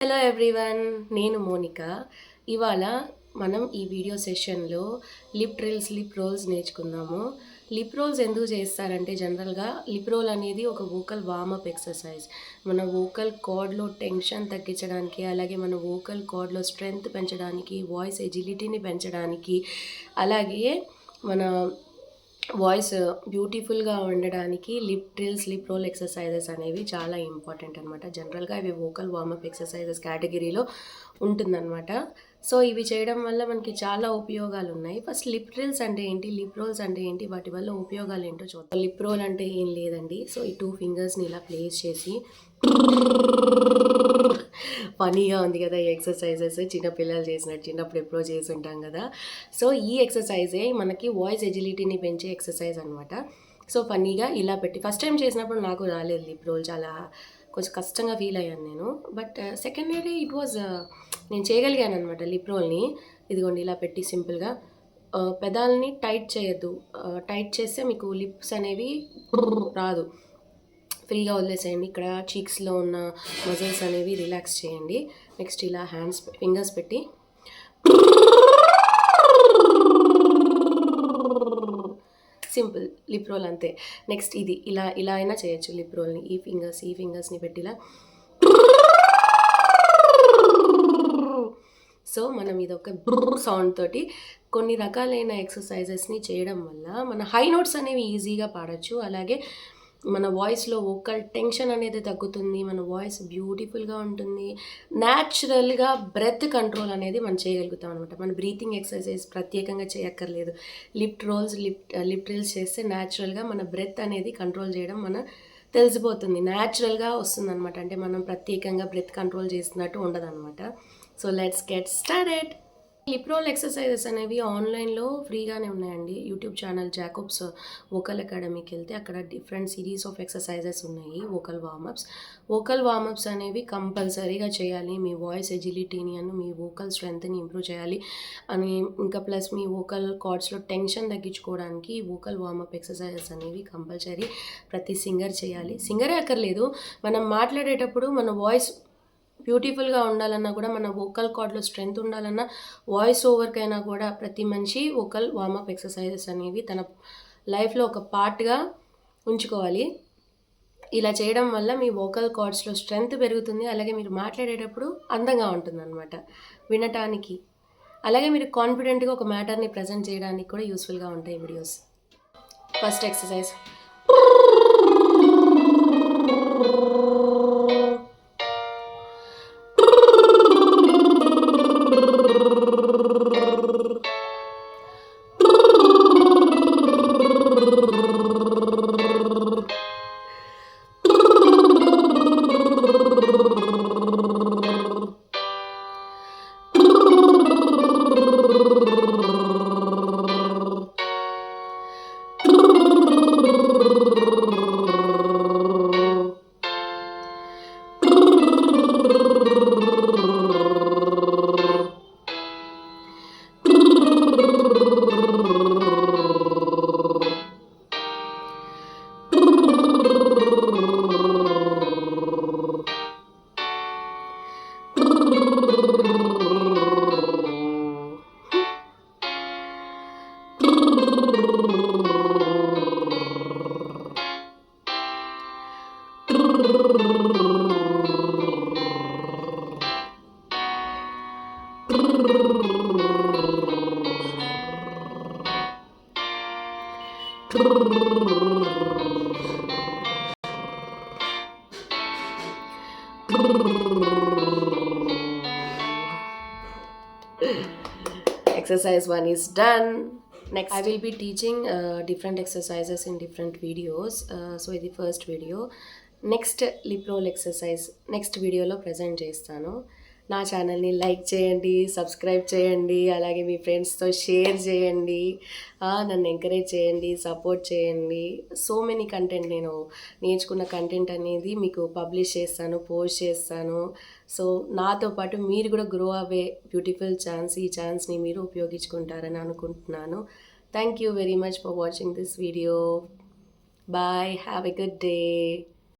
Hello everyone, నేను Monica. ఇవాళ మనం ఈ వీడియో సెషన్లో లిప్ రోల్స్ నేర్చుకుందాము. లిప్ రోల్స్ ఎందుకు చేస్తారంటే జనరల్గా లిప్ రోల్ అనేది ఒక వోకల్ వార్మప్ ఎక్సర్సైజ్. మన వోకల్ కార్డ్లో టెన్షన్ తగ్గించడానికి, అలాగే మన వోకల్ కార్డ్లో స్ట్రెంగ్త్ పెంచడానికి, వాయిస్ ఎజిలిటీని పెంచడానికి, అలాగే మన వాయిస్ బ్యూటిఫుల్గా ఉండడానికి లిప్ రోల్ ఎక్సర్సైజెస్ అనేవి చాలా ఇంపార్టెంట్ అనమాట. జనరల్గా ఇవి వోకల్ వార్మప్ ఎక్సర్సైజెస్ కేటగిరీలో ఉంటుందన్నమాట. సో ఇవి చేయడం వల్ల మనకి చాలా ఉపయోగాలు ఉన్నాయి. ఫస్ట్ లిప్ రోల్స్ అంటే ఏంటి, లిప్ రోల్స్ అంటే ఏంటి, వాటి వల్ల ఉపయోగాలు ఏంటో చూద్దాం. లిప్ రోల్ అంటే ఏం లేదండి, సో ఈ 2 ఫింగర్స్ని ఇలా ప్లేస్ చేసి, ఫనీగా ఉంది కదా ఈ ఎక్సర్సైజెస్, చిన్నపిల్లలు చేసినట్టు చిన్నప్పుడు ఎప్పుడో చేసి ఉంటాం కదా. సో ఈ ఎక్సర్సైజే మనకి వాయిస్ ఎజిలిటీని పెంచే ఎక్సర్సైజ్ అనమాట. సో ఫనీగా ఇలా పెట్టి ఫస్ట్ టైం చేసినప్పుడు నాకు రాలేదు లిప్ రోల్, చాలా కొంచెం కష్టంగా ఫీల్ అయ్యాను నేను. But second day it was నేను చేయగలిగాను అనమాట లిప్ రోల్ని. ఇదిగోండి ఇలా పెట్టి సింపుల్గా పెదాలని టైట్ చేయొద్దు. టైట్ చేస్తే మీకు లిప్స్ అనేవి రాదు. ఫ్రీగా వదిలేసేయండి. ఇక్కడ చీక్స్లో ఉన్న మజిల్స్ అనేవి రిలాక్స్ చేయండి. నెక్స్ట్ ఇలా ఫింగర్స్ పెట్టి సింపుల్ లిప్ రోల్ అంతే. నెక్స్ట్ ఇది ఇలా అయినా చేయొచ్చు లిప్ రోల్ని. ఈ ఫింగర్స్ని పెట్టి ఇలా. సో మనం ఇది ఒక సౌండ్ తోటి కొన్ని రకాలైన ఎక్సర్సైజెస్ని చేయడం వల్ల మన హై నోట్స్ అనేవి ఈజీగా పాడచ్చు. అలాగే మన వాయిస్లో వోకల్ టెన్షన్ అనేది తగ్గుతుంది, మన వాయిస్ బ్యూటిఫుల్గా ఉంటుంది. న్యాచురల్గా బ్రెత్ కంట్రోల్ అనేది మనం చేయగలుగుతాం అనమాట. మన బ్రీతింగ్ ఎక్సర్సైజ్ ప్రత్యేకంగా చేయక్కర్లేదు. లిప్ ట్రిల్స్ చేస్తే న్యాచురల్గా మన బ్రెత్ అనేది కంట్రోల్ చేయడం తెలిసిపోతుంది. న్యాచురల్గా వస్తుంది అనమాట. అంటే మనం ప్రత్యేకంగా బ్రెత్ కంట్రోల్ చేస్తున్నట్టు ఉండదు అనమాట. So let's get started. Lip roll exercises అనేవి ఆన్లైన్లో ఫ్రీగానే ఉన్నాయండి. యూట్యూబ్ ఛానల్ జాకోబ్స్ వోకల్ అకాడమీకి వెళ్తే అక్కడ డిఫరెంట్ సిరీస్ ఆఫ్ ఎక్సర్సైజెస్ ఉన్నాయి. వోకల్ వార్మప్స్ అనేవి కంపల్సరీగా చేయాలి. మీ వాయిస్ ఎజిలిటీని మీ వోకల్ స్ట్రెంగ్త్ని ఇంప్రూవ్ చేయాలి అని, ఇంకా ప్లస్ మీ వోకల్ కార్డ్స్లో టెన్షన్ తగ్గించుకోవడానికి వోకల్ వార్మప్ ఎక్సర్సైజెస్ అనేవి కంపల్సరీ ప్రతి సింగర్ చేయాలి. సింగరే అక్కర్లేదు, మనం మాట్లాడేటప్పుడు మన వాయిస్ బ్యూటిఫుల్గా ఉండాలన్నా కూడా, మన వోకల్ కార్డ్లో స్ట్రెంగ్త్ ఉండాలన్నా, వాయిస్ ఓవర్కైనా కూడా ప్రతి మనిషి వోకల్ వార్మప్ ఎక్సర్సైజెస్ అనేవి తన లైఫ్లో ఒక పార్ట్గా ఉంచుకోవాలి. ఇలా చేయడం వల్ల మీ వోకల్ కార్డ్స్లో స్ట్రెంగ్త్ పెరుగుతుంది. అలాగే మీరు మాట్లాడేటప్పుడు అందంగా ఉంటుందన్నమాట వినటానికి. అలాగే మీరు కాన్ఫిడెంట్గా ఒక మ్యాటర్ని ప్రజెంట్ చేయడానికి కూడా యూస్ఫుల్గా ఉంటాయి videos. First exercise. Exercise 1 is done. Next, I will be teaching different exercises in different videos. So ఇది first video. Next lip roll exercise next వీడియోలో ప్రజెంట్ చేస్తాను. నా ఛానల్ని లైక్ చేయండి, సబ్స్క్రైబ్ చేయండి, అలాగే మీ ఫ్రెండ్స్తో షేర్ చేయండి, నన్ను ఎంకరేజ్ చేయండి, సపోర్ట్ చేయండి. సో మెనీ కంటెంట్, నేను నేర్చుకున్న కంటెంట్ అనేది మీకు పబ్లిష్ చేస్తాను, పోస్ట్ చేస్తాను. సో నాతో పాటు మీరు కూడా గ్రో అవ్వే బ్యూటిఫుల్ ఛాన్స్, ఈ ఛాన్స్ని మీరు ఉపయోగించుకుంటారని అనుకుంటున్నాను. Thank you very much for watching this video. Bye, have a good day.